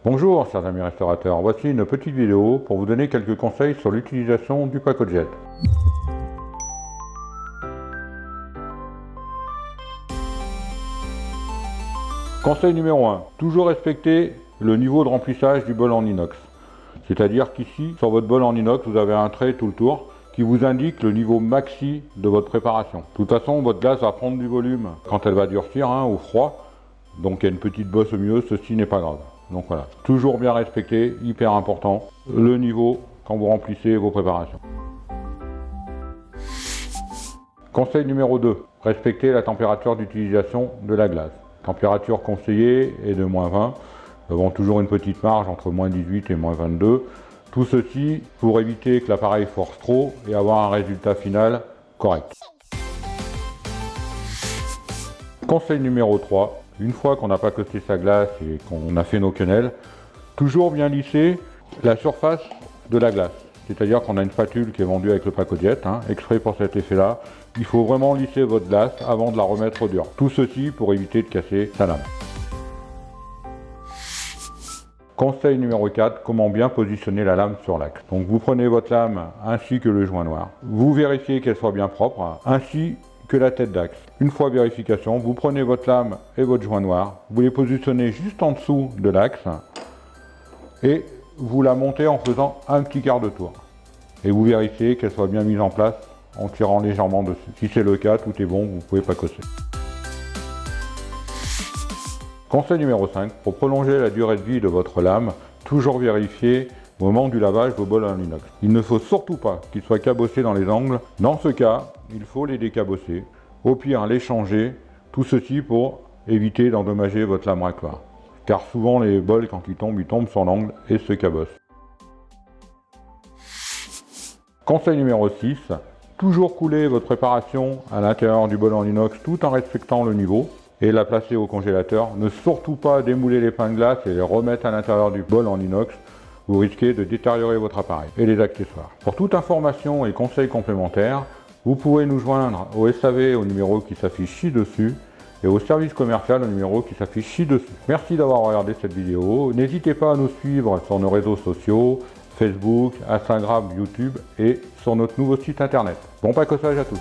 Bonjour chers amis restaurateurs, voici une petite vidéo pour vous donner quelques conseils sur l'utilisation du Pacojet. Conseil numéro 1, toujours respecter le niveau de remplissage du bol en inox. C'est-à-dire qu'ici, sur votre bol en inox, vous avez un trait tout le tour qui vous indique le niveau maxi de votre préparation. De toute façon, votre glace va prendre du volume quand elle va durcir au froid. Donc il y a une petite bosse au milieu, ceci n'est pas grave. Donc voilà, toujours bien respecter, hyper important, le niveau quand vous remplissez vos préparations. Conseil numéro 2, respecter la température d'utilisation de la glace. Température conseillée est de -20, nous avons toujours une petite marge entre -18 et -22. Tout ceci pour éviter que l'appareil force trop et avoir un résultat final correct. Conseil numéro 3, une fois qu'on n'a pas coté sa glace et qu'on a fait nos quenelles, toujours bien lisser la surface de la glace. C'est-à-dire qu'on a une spatule qui est vendue avec le Pacojet, exprès pour cet effet-là. Il faut vraiment lisser votre glace avant de la remettre au dur. Tout ceci pour éviter de casser sa lame. Conseil numéro 4, comment bien positionner la lame sur l'axe. Donc vous prenez votre lame ainsi que le joint noir. Vous vérifiez qu'elle soit bien propre, ainsi que la tête d'axe. Une fois vérification, vous prenez votre lame et votre joint noir, vous les positionnez juste en dessous de l'axe et vous la montez en faisant un petit quart de tour. Et vous vérifiez qu'elle soit bien mise en place en tirant légèrement dessus. Si c'est le cas, tout est bon, vous ne pouvez pas cosser. Conseil numéro 5, pour prolonger la durée de vie de votre lame, toujours vérifier au moment du lavage vos bols en inox. Il ne faut surtout pas qu'ils soient cabossés dans les angles. Dans ce cas, il faut les décabosser. Au pire, les changer. Tout ceci pour éviter d'endommager votre lame racloir. Car souvent les bols, quand ils tombent sur l'angle et se cabossent. Conseil numéro 6, toujours couler votre préparation à l'intérieur du bol en inox tout en respectant le niveau et la placer au congélateur. Ne surtout pas démouler les pains de glace et les remettre à l'intérieur du bol en inox. Vous risquez de détériorer votre appareil et les accessoires. Pour toute information et conseils complémentaires, vous pouvez nous joindre au SAV au numéro qui s'affiche ci-dessus et au service commercial au numéro qui s'affiche ci-dessous. Merci d'avoir regardé cette vidéo. N'hésitez pas à nous suivre sur nos réseaux sociaux, Facebook, Instagram, YouTube et sur notre nouveau site internet. Bon pacossage à tous!